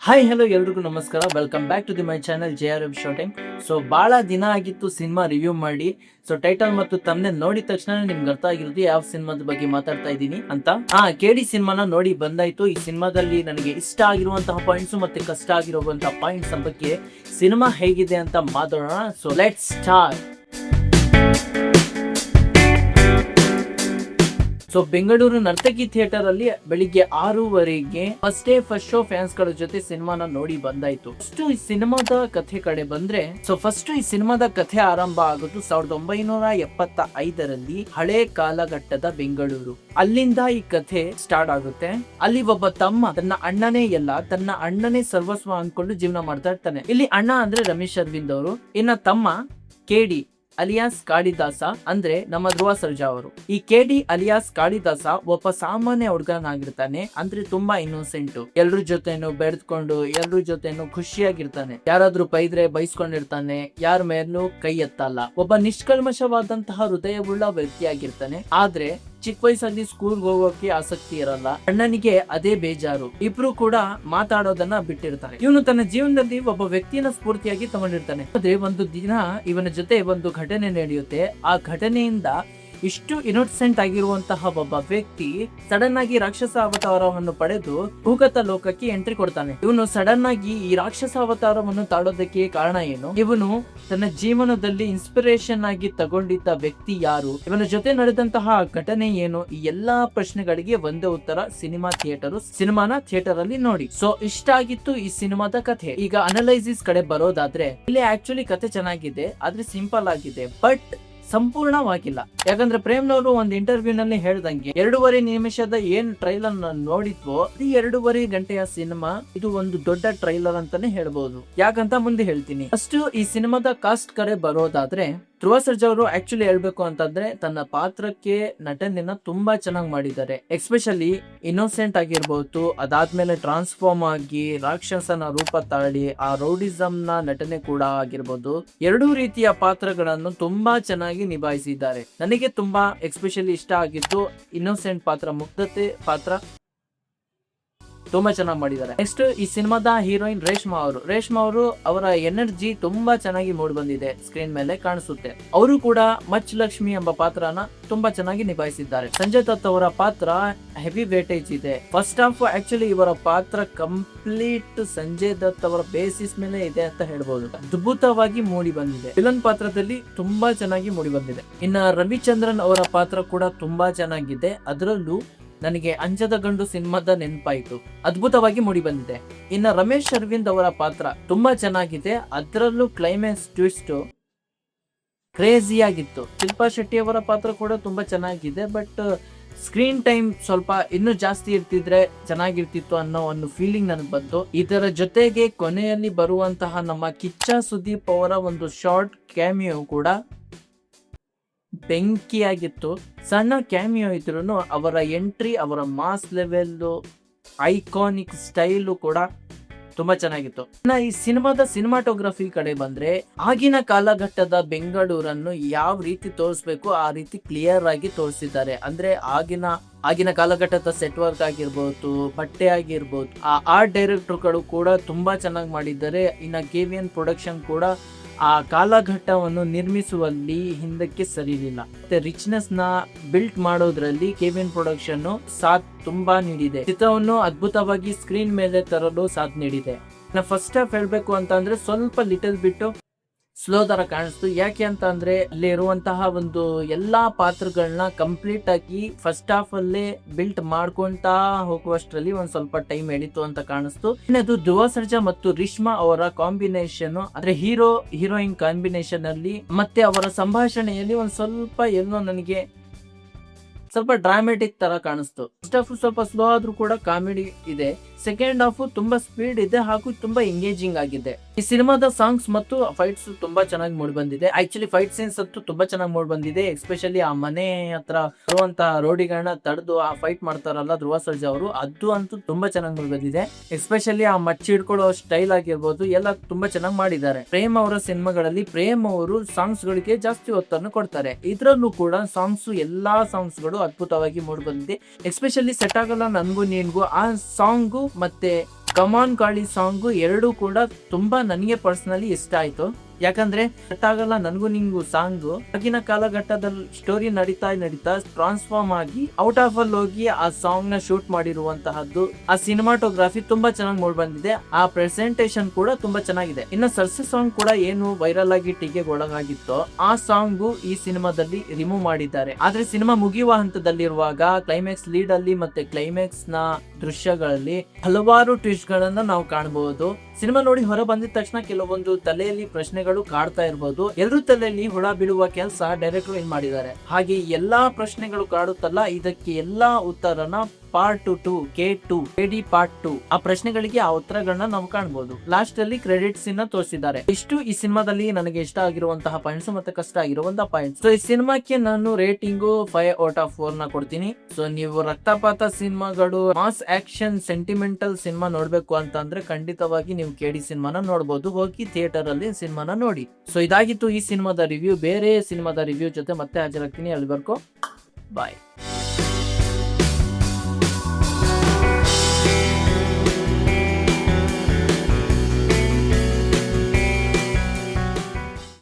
Hi hello ಎಲ್ರಿಗೂ ನಮಸ್ಕಾರ. Welcome back to the my channel JRM shooting. So ಬಹಳ ದಿನ ಆಗಿತ್ತು ಸಿನಿಮಾ ರಿವ್ಯೂ ಮಾಡಿ. ಸೊ ಟೈಟಲ್ ಮತ್ತು ತಮ್ಮನೆ ನೋಡಿದ ತಕ್ಷಣ ನಿಮ್ಗೆ ಅರ್ಥ ಆಗಿರೋದು ಯಾವ ಸಿನಿಮಾದ ಬಗ್ಗೆ ಮಾತಾಡ್ತಾ ಇದ್ದೀನಿ ಅಂತ. KD ಸಿನಿಮಾನ ನೋಡಿ ಬಂದಾಯ್ತು. ಈ ಸಿನಿಮಾದಲ್ಲಿ ನನಗೆ ಇಷ್ಟ ಆಗಿರುವಂತಹ ಪಾಯಿಂಟ್ಸ್ ಮತ್ತೆ ಕಷ್ಟ ಆಗಿರುವಂತಹ ಪಾಯಿಂಟ್ಸ್ ಬಗ್ಗೆ ಸಿನಿಮಾ ಹೇಗಿದೆ ಅಂತ ಮಾತಾಡೋಣ. So let's start. So Bengaluru Narthaki theatre ಅಲ್ಲಿ ಬೆಳಿಗ್ಗೆ 6:30ಗೆ ಫಸ್ಟ್ ಶೋ ಫ್ಯಾನ್ಸ್ ಗಳ ಜೊತೆ ಸಿನಿಮಾನ ನೋಡಿ ಬಂದಾಯ್ತು. ಈ ಸಿನಿಮಾದ ಕಥೆ ಕಡೆ ಬಂದ್ರೆ, ಈ ಸಿನಿಮಾದ ಕಥೆ ಆರಂಭ ಆಗೋದು 1975ರಲ್ಲಿ ಹಳೆ ಕಾಲಘಟ್ಟದ ಬೆಂಗಳೂರು. ಅಲ್ಲಿಂದ ಈ ಕಥೆ ಸ್ಟಾರ್ಟ್ ಆಗುತ್ತೆ. ಅಲ್ಲಿ ಒಬ್ಬ ತಮ್ಮ ತನ್ನ ಅಣ್ಣನೇ ಸರ್ವಸ್ವ ಅನ್ಕೊಂಡು ಜೀವನ ಮಾಡ್ತಾ ಇರ್ತಾನೆ. ಇಲ್ಲಿ ಅಣ್ಣ ಅಂದ್ರೆ ರಮೇಶ್ ಅರವಿಂದ್ ಅವರು, ಇನ್ನ ತಮ್ಮ KD ಅಲಿಯಾಸ್ ಕಾಳಿದಾಸ ಅಂದ್ರೆ ನಮ್ಮ ಧ್ರುವ ಸರ್ಜಾ ಅವರು. ಈ KD ಅಲಿಯಾಸ್ ಕಾಳಿದಾಸ ಒಬ್ಬ ಸಾಮಾನ್ಯ ಹುಡುಗನಾಗಿರ್ತಾನೆ. ಅಂದ್ರೆ ತುಂಬಾ ಇನ್ನೋಸೆಂಟ್, ಎಲ್ರ ಜೊತೆನು ಬೆಳೆದ್ಕೊಂಡು ಎಲ್ರ ಜೊತೆನು ಖುಷಿಯಾಗಿರ್ತಾನೆ. ಯಾರಾದ್ರೂ ಬೈದ್ರೆ ಬೈಸ್ಕೊಂಡಿರ್ತಾನೆ, ಯಾರ ಮೇಲೂ ಕೈ ಎತ್ತಲ್ಲ. ಒಬ್ಬ ನಿಷ್ಕಲ್ಮಶವಾದಂತಹ ಹೃದಯವುಳ್ಳ ವ್ಯಕ್ತಿಯಾಗಿರ್ತಾನೆ. ಆದ್ರೆ ಚಿಕ್ಕ ವಯಸ್ಸಲ್ಲಿ ಸ್ಕೂಲ್ ಹೋಗೋಕೆ ಆಸಕ್ತಿ ಇರಲ್ಲ. ಅಣ್ಣನಿಗೆ ಅದೇ ಬೇಜಾರು. ಇಬ್ರು ಕೂಡ ಮಾತಾಡೋದನ್ನ ಬಿಟ್ಟಿರ್ತಾರೆ. ಇವನು ತನ್ನ ಜೀವನದಲ್ಲಿ ಒಬ್ಬ ವ್ಯಕ್ತಿಯನ್ನ ಸ್ಫೂರ್ತಿಯಾಗಿ ತಗೊಂಡಿರ್ತಾನೆ. ಆದ್ರೆ ಒಂದು ದಿನ ಇವನ ಜೊತೆ ಒಂದು ಘಟನೆ ನಡೆಯುತ್ತೆ. ಆ ಘಟನೆಯಿಂದ ಇಷ್ಟು ಇನ್ನೋಸೆಂಟ್ ಆಗಿರುವಂತಹ ಒಬ್ಬ ವ್ಯಕ್ತಿ ಸಡನ್ ಆಗಿ ರಾಕ್ಷಸ ಅವತಾರವನ್ನು ಪಡೆದು ಭೂಗತ ಲೋಕಕ್ಕೆ ಎಂಟ್ರಿ ಕೊಡ್ತಾನೆ. ಇವನು ಸಡನ್ ಆಗಿ ಈ ರಾಕ್ಷಸ ಅವತಾರವನ್ನು ತಾಳೋದಕ್ಕೆ ಕಾರಣ ಏನು? ಇವನು ತನ್ನ ಜೀವನದಲ್ಲಿ ಇನ್ಸ್ಪಿರೇಷನ್ ಆಗಿ ತಗೊಂಡಿದ್ದ ವ್ಯಕ್ತಿ ಯಾರು? ಇವನ ಜೊತೆ ನಡೆದಂತಹ ಘಟನೆ ಏನು? ಈ ಎಲ್ಲಾ ಪ್ರಶ್ನೆಗಳಿಗೆ ಒಂದೇ ಉತ್ತರ ಸಿನಿಮಾನ ಥಿಯೇಟರ್ ಅಲ್ಲಿ ನೋಡಿ. ಸೊ ಇಷ್ಟ ಆಗಿತ್ತು ಈ ಸಿನಿಮಾದ ಕಥೆ. ಈಗ ಅನಲೈಸಿಸ್ ಕಡೆ ಬರೋದಾದ್ರೆ, ಇಲ್ಲಿ ಆಕ್ಚುಲಿ ಕಥೆ ಚೆನ್ನಾಗಿದೆ, ಆದ್ರೆ ಸಿಂಪಲ್ ಆಗಿದೆ, ಬಟ್ ಸಂಪೂರ್ಣವಾಗಿಲ್ಲ. ಯಾಕಂದ್ರೆ ಪ್ರೇಮ್ನವರು ಒಂದು ಇಂಟರ್ವ್ಯೂ ನಲ್ಲಿ ಹೇಳ್ದಂಗೆ 2.5 ನಿಮಿಷದ ಏನ್ ಟ್ರೈಲರ್ ನೋಡಿದ್ವೋ ಅದು 2.5 ಗಂಟೆಯ ಸಿನಿಮಾ. ಇದು ಒಂದು ದೊಡ್ಡ ಟ್ರೈಲರ್ ಅಂತಾನೆ ಹೇಳ್ಬಹುದು. ಯಾಕಂತ ಮುಂದೆ ಹೇಳ್ತೀನಿ. ಅಷ್ಟು ಈ ಸಿನಿಮಾದ ಕಾಸ್ಟ್ ಕಡೆ ಬರೋದಾದ್ರೆ, ಧ್ರುವ ಸರ್ಜಾ ಅವರು ಆಕ್ಚುಲಿ ಹೇಳ್ಬೇಕು ಅಂತಂದ್ರೆ ತನ್ನ ಪಾತ್ರಕ್ಕೆ ನಟನೆಯನ್ನ ತುಂಬಾ ಚೆನ್ನಾಗಿ ಮಾಡಿದ್ದಾರೆ. ಎಸ್ಪೆಷಲಿ ಇನ್ನೋಸೆಂಟ್ ಆಗಿರ್ಬಹುದು, ಅದಾದ್ಮೇಲೆ ಟ್ರಾನ್ಸ್ಫಾರ್ಮ್ ಆಗಿ ರಾಕ್ಷಸನ ರೂಪ ತಾಳಿ ಆ ರೌಡಿಸಂ ನ ನಟನೆ ಕೂಡ ಆಗಿರ್ಬೋದು. ಎರಡೂ ರೀತಿಯ ಪಾತ್ರಗಳನ್ನು ತುಂಬಾ ಚೆನ್ನಾಗಿ ನಿಭಾಯಿಸಿದ್ದಾರೆ. ನನಗೆ ತುಂಬಾ ಎಸ್ಪೆಷಲಿ ಇಷ್ಟ ಆಗಿದ್ದು ಇನ್ನೋಸೆಂಟ್ ಪಾತ್ರ, ಮುಗ್ಧತೆ ಪಾತ್ರ ತುಂಬಾ ಚೆನ್ನಾಗಿ ಮಾಡಿದ್ದಾರೆ. ನೆಕ್ಸ್ಟ್ ಈ ಸಿನಿಮಾದ ಹೀರೋಯಿನ್ ರೇಷ್ಮಾ ಅವರು ಅವರ ಎನರ್ಜಿ ತುಂಬಾ ಚೆನ್ನಾಗಿ ಮೂಡ್ ಬಂದಿದೆ, ಸ್ಕ್ರೀನ್ ಮೇಲೆ ಕಾಣಿಸುತ್ತೆ. ಅವರು ಕೂಡ ಮಚ್ ಲಕ್ಷ್ಮಿ ಎಂಬ ಪಾತ್ರನ ತುಂಬಾ ಚೆನ್ನಾಗಿ ನಿಭಾಯಿಸಿದ್ದಾರೆ. ಸಂಜಯ್ ದತ್ ಅವರ ಪಾತ್ರ ಹೆವಿ ವೇಟೇಜ್ ಇದೆ. ಫಸ್ಟ್ ಹಾಫ್ ಆಕ್ಚುಲಿ ಇವರ ಪಾತ್ರ ಕಂಪ್ಲೀಟ್ ಸಂಜಯ್ ದತ್ ಅವರ ಬೇಸಿಸ್ ಮೇಲೆ ಇದೆ ಅಂತ ಹೇಳ್ಬಹುದು. ಅದ್ಭುತವಾಗಿ ಮೂಡಿ ಬಂದಿದೆ. ವಿಲನ್ ಪಾತ್ರದಲ್ಲಿ ತುಂಬಾ ಚೆನ್ನಾಗಿ ಮೂಡಿ ಬಂದಿದೆ. ಇನ್ನ ರವಿಚಂದ್ರನ್ ಅವರ ಪಾತ್ರ ಕೂಡ ತುಂಬಾ ಚೆನ್ನಾಗಿದೆ. ಅದರಲ್ಲೂ ನನಗೆ ಅಂಜದ ಗಂಡು ಸಿನಿಮಾದ ನೆನಪಾಯಿತು. ಅದ್ಭುತವಾಗಿ ಮೂಡಿ ಬಂದಿದೆ. ಇನ್ನ ರಮೇಶ್ ಅರವಿಂದ್ ಅವರ ಪಾತ್ರ ತುಂಬಾ ಚೆನ್ನಾಗಿದೆ. ಅದರಲ್ಲೂ ಕ್ಲೈಮ್ಯಾಕ್ಸ್ ಟ್ವಿಸ್ಟ್ ಕ್ರೇಜಿ ಆಗಿತ್ತು. ಶಿಲ್ಪಾ ಶೆಟ್ಟಿ ಅವರ ಪಾತ್ರ ಕೂಡ ತುಂಬಾ ಚೆನ್ನಾಗಿದೆ. ಬಟ್ ಸ್ಕ್ರೀನ್ ಟೈಮ್ ಸ್ವಲ್ಪ ಇನ್ನೂ ಜಾಸ್ತಿ ಇರ್ತಿದ್ರೆ ಚೆನ್ನಾಗಿರ್ತಿತ್ತು ಅನ್ನೋ ಒಂದು ಫೀಲಿಂಗ್ ನನಗೆ ಬಂತು. ಇದರ ಜೊತೆಗೆ ಕೊನೆಯಲ್ಲಿ ಬರುವಂತಹ ನಮ್ಮ ಕಿಚ್ಚ ಸುದೀಪ್ ಅವರ ಒಂದು ಶಾರ್ಟ್ ಕ್ಯಾಮಿಯೋ ಕೂಡ ಬೆಂಕಿಯಾಗಿತ್ತು. ಸಣ್ಣ ಕ್ಯಾಮಿಯೋ ಇದ್ರು ಅವರ ಎಂಟ್ರಿ, ಅವರ ಮಾಸ್ ಲೆವೆಲ್, ಐಕಾನಿಕ್ ಸ್ಟೈಲು ಕೂಡ ತುಂಬಾ ಚೆನ್ನಾಗಿತ್ತು. ಈ ಸಿನಿಮಾದ ಸಿನಿಮಾಟೋಗ್ರಫಿ ಕಡೆ ಬಂದ್ರೆ, ಆಗಿನ ಕಾಲಘಟ್ಟದ ಬೆಂಗಳೂರನ್ನು ಯಾವ ರೀತಿ ತೋರಿಸ್ಬೇಕು ಆ ರೀತಿ ಕ್ಲಿಯರ್ ಆಗಿ ತೋರಿಸಿದ್ದಾರೆ. ಅಂದ್ರೆ ಆಗಿನ ಕಾಲಘಟ್ಟದ ಸೆಟ್ ವರ್ಕ್ ಆಗಿರ್ಬೋದು, ಬಟ್ಟೆ ಆಗಿರ್ಬೋದು, ಆ ಆರ್ಟ್ ಡೈರೆಕ್ಟರ್ಗಳು ಕೂಡ ತುಂಬಾ ಚೆನ್ನಾಗಿ ಮಾಡಿದ್ದಾರೆ. ಇನ್ನ KVN ಪ್ರೊಡಕ್ಷನ್ ಕೂಡ ಆ ಕಾಲಘಟ್ಟವನ್ನು ನಿರ್ಮಿಸುವಲ್ಲಿ ಹಿಂದಕ್ಕೆ ಸರಿಲಿಲ್ಲ. ಮತ್ತೆ ರಿಚ್ನೆಸ್ ನ ಬಿಲ್ಟ್ ಮಾಡೋದ್ರಲ್ಲಿ KVN ಪ್ರೊಡಕ್ಷನ್ ಸಾಥ್ ತುಂಬಾ ನೀಡಿದೆ. ಚಿತ್ರವನ್ನು ಅದ್ಭುತವಾಗಿ ಸ್ಕ್ರೀನ್ ಮೇಲೆ ತರಲು ಸಾಥ್ ನೀಡಿದೆ. ಫಸ್ಟ್ ಹಾಫ್ ಹೇಳ್ಬೇಕು ಅಂತ ಅಂದ್ರೆ ಸ್ವಲ್ಪ ಲಿಟಲ್ ಬಿಟ್ಟು ಸ್ಲೋ ತರ ಕಾಣಿಸ್ತು. ಯಾಕೆ ಅಂತ ಅಂದ್ರೆ ಅಲ್ಲಿ ಇರುವಂತಹ ಒಂದು ಎಲ್ಲಾ ಪಾತ್ರಗಳನ್ನ ಕಂಪ್ಲೀಟ್ ಆಗಿ ಫಸ್ಟ್ ಹಾಫ್ ಅಲ್ಲೇ ಬಿಲ್ಟ್ ಮಾಡ್ಕೊಂತಾ ಹೋಗುವಷ್ಟರಲ್ಲಿ ಒಂದ್ ಸ್ವಲ್ಪ ಟೈಮ್ ಹಿಡಿತು ಅಂತ ಕಾಣಿಸ್ತು. ಇನ್ನದು ಧ್ರುವ ಸರ್ಜಾ ಮತ್ತು ರೇಷ್ಮಾ ಅವರ ಕಾಂಬಿನೇಷನ್, ಅಂದ್ರೆ ಹೀರೋಯಿನ್ ಕಾಂಬಿನೇಷನ್ ಅಲ್ಲಿ ಮತ್ತೆ ಅವರ ಸಂಭಾಷಣೆಯಲ್ಲಿ ಒಂದ್ ಸ್ವಲ್ಪ ಎಲ್ಲೋ ನನಗೆ ಸ್ವಲ್ಪ ಡ್ರಾಮೆಟಿಕ್ ತರ ಕಾಣಿಸ್ತು. ಫಸ್ಟ್ ಹಾಫ್ ಸ್ವಲ್ಪ ಸ್ಲೋ ಆದ್ರೂ ಕೂಡ ಕಾಮಿಡಿ ಇದೆ. ಸೆಕೆಂಡ್ ಹಾಫ್ ತುಂಬಾ ಸ್ಪೀಡ್ ಇದೆ ಹಾಗೂ ತುಂಬಾ ಎಂಗೇಜಿಂಗ್ ಆಗಿದೆ. ಈ ಸಿನಿಮಾದ ಸಾಂಗ್ಸ್ ಮತ್ತು ಫೈಟ್ಸ್ ತುಂಬಾ ಚೆನ್ನಾಗಿ ಮೂಡಿ ಬಂದಿದೆ. ಆಕ್ಚುಲಿ ಫೈಟ್ ಸೀನ್ಸ್ ಅಂತೂ ತುಂಬಾ ಚೆನ್ನಾಗಿ ಮೂಡಿ ಬಂದಿದೆ. ಎಸ್ಪೆಷಲಿ ಆ ಮನೆ ಹತ್ರ ಬರುವಂತಹ ರೋಡಿಗಳನ್ನ ತಡೆದು ಆ ಫೈಟ್ ಮಾಡ್ತಾರಲ್ಲ ಧ್ರುವ ಸರ್ಜಾ ಅವರು, ಅದು ಅಂತೂ ತುಂಬಾ ಚೆನ್ನಾಗಿ ಮೂಡಿ ಬಂದಿದೆ. ಎಸ್ಪೆಷಲಿ ಆ ಮಚ್ಚಿ ಹಿಡ್ಕೊಳ್ಳೋ ಸ್ಟೈಲ್ ಆಗಿರ್ಬೋದು ಎಲ್ಲ ತುಂಬಾ ಚೆನ್ನಾಗಿ ಮಾಡಿದ್ದಾರೆ. ಪ್ರೇಮ್ ಅವರ ಸಿನಿಮಾಗಳಲ್ಲಿ ಪ್ರೇಮ್ ಅವರು ಸಾಂಗ್ಸ್ ಗಳಿಗೆ ಜಾಸ್ತಿ ಒತ್ತನ್ನು ಕೊಡ್ತಾರೆ. ಇದ್ರಲ್ಲೂ ಕೂಡ ಎಲ್ಲಾ ಸಾಂಗ್ಸ್ ಗಳು ಅದ್ಭುತವಾಗಿ ಮೂಡಿ ಬಂದಿದೆ. ಎಸ್ಪೆಷಲಿ ಸೆಟ್ ಆಗಲ್ಲ ನನ್ಗೂ ನೀನ್ಗೂ ಆ ಸಾಂಗು ಮತ್ತೆ ಕಮಾನ್ ಕಾಳಿ ಸಾಂಗು ಎರಡು ಕೂಡ ತುಂಬಾ ನನಗೆ ಪರ್ಸನಲಿ ಇಷ್ಟ ಆಯ್ತು. ಯಾಕಂದ್ರೆ ಆಗಲ್ಲ ನನಗೂ ನಿಂಗು ಸಾಂಗ್ ಆಗಿನ ಕಾಲಘಟ್ಟದಲ್ಲಿ ಸ್ಟೋರಿ ನಡೀತಾ ಟ್ರಾನ್ಸ್ಫಾರ್ಮ್ ಆಗಿ ಔಟ್ ಆಫ್ ಅಲ್ಲಿ ಹೋಗಿ ಆ ಸಾಂಗ್ ನ ಶೂಟ್ ಮಾಡಿರುವಂತಹದ್ದು. ಆ ಸಿನಿಮಾಟೋಗ್ರಫಿ ತುಂಬಾ ಚೆನ್ನಾಗಿ ಮೂಡ್ ಬಂದಿದೆ. ಆ ಪ್ರೆಸೆಂಟೇಶನ್ ಕೂಡ ತುಂಬಾ ಚೆನ್ನಾಗಿದೆ. ಇನ್ನು ಸರ್ಸೆ ಸಾಂಗ್ ಕೂಡ ಏನು ವೈರಲ್ ಆಗಿ ಟೀಕೆಗೆ ಒಳಗಾಗಿತ್ತೋ ಆ ಸಾಂಗು ಈ ಸಿನಿಮಾದಲ್ಲಿ ರಿಮೂವ್ ಮಾಡಿದ್ದಾರೆ. ಆದ್ರೆ ಸಿನಿಮಾ ಮುಗಿಯುವ ಹಂತದಲ್ಲಿರುವಾಗ ಕ್ಲೈಮ್ಯಾಕ್ಸ್ ಲೀಡ್ ಅಲ್ಲಿ ಮತ್ತೆ ಕ್ಲೈಮ್ಯಾಕ್ಸ್ ನ ದೃಶ್ಯಗಳಲ್ಲಿ ಹಲವಾರು ಟ್ವಿಸ್ಟ್ ಗಳನ್ನ ನಾವು ಕಾಣಬಹುದು. ಸಿನಿಮಾ ನೋಡಿ ಹೊರ ಬಂದಿದ ತಕ್ಷಣ ಕೆಲವೊಂದು ತಲೆಯಲ್ಲಿ ಪ್ರಶ್ನೆಗಳು ಕಾಡ್ತಾ ಇರಬಹುದು. ಎಲ್ಲರೂ ತಲೆಯಲ್ಲಿ ಹುಳ ಬೀಳುವ ಕೆಲಸ ಡೈರೆಕ್ಟರ್ ಏನ್ ಮಾಡಿದ್ದಾರೆ. ಹಾಗೆ ಎಲ್ಲಾ ಪ್ರಶ್ನೆಗಳು ಕಾಡುತ್ತಲ್ಲ, ಇದಕ್ಕೆ ಎಲ್ಲಾ ಉತ್ತರನ ಪಾರ್ಟ್ 2 K2 KD ಪಾರ್ಟ್ 2 ಆ ಪ್ರಶ್ನೆಗಳಿಗೆ ಆ ಉತ್ತರಗಳನ್ನ ನಾವು ಕಾಣಬಹುದು. ಲಾಸ್ಟ್ ಅಲ್ಲಿ ಕ್ರೆಡಿಟ್ಸ್ ಇನ್ನ ತೋರಿಸಿದ್ದಾರೆ. ಇಷ್ಟು ಈ ಸಿನಿಮಾದಲ್ಲಿ ನನಗೆ ಇಷ್ಟ ಆಗಿರುವಂತಹ ಪಾಯಿಂಟ್ಸ್ ಮತ್ತೆ ಕಷ್ಟ ಆಗಿರುವಂತಹ ಪಾಯಿಂಟ್ಸ್. ಸೊ ಈ ಸಿನಿಮಾಕ್ಕೆ ನಾನು ರೇಟಿಂಗು 5/4 ನ ಕೊಡ್ತೀನಿ. ಸೊ ನೀವು ರಕ್ತಪಾತ ಸಿನಿಮಾಗಳು, ಮಾಸ್ ಆಕ್ಷನ್, ಸೆಂಟಿಮೆಂಟಲ್ ಸಿನಿಮಾ ನೋಡ್ಬೇಕು ಅಂತಂದ್ರೆ ಖಂಡಿತವಾಗಿ ನೀವು KD ಸಿನಿಮಾನ ನೋಡಬಹುದು. ಹೋಗಿ ಥಿಯೇಟರ್ ಅಲ್ಲಿ ಸಿನಿಮಾನ ನೋಡಿ. ಸೊ ಇದಾಗಿತ್ತು ಈ ಸಿನಿಮಾದ ರಿವ್ಯೂ. ಬೇರೆ ಸಿನಿಮಾದ ರಿವ್ಯೂ ಜೊತೆ ಮತ್ತೆ ಹಾಜರಾಗ್ತೀನಿ. ಅಲ್ಲಿವರೆಗೂ ಬಾಯ್.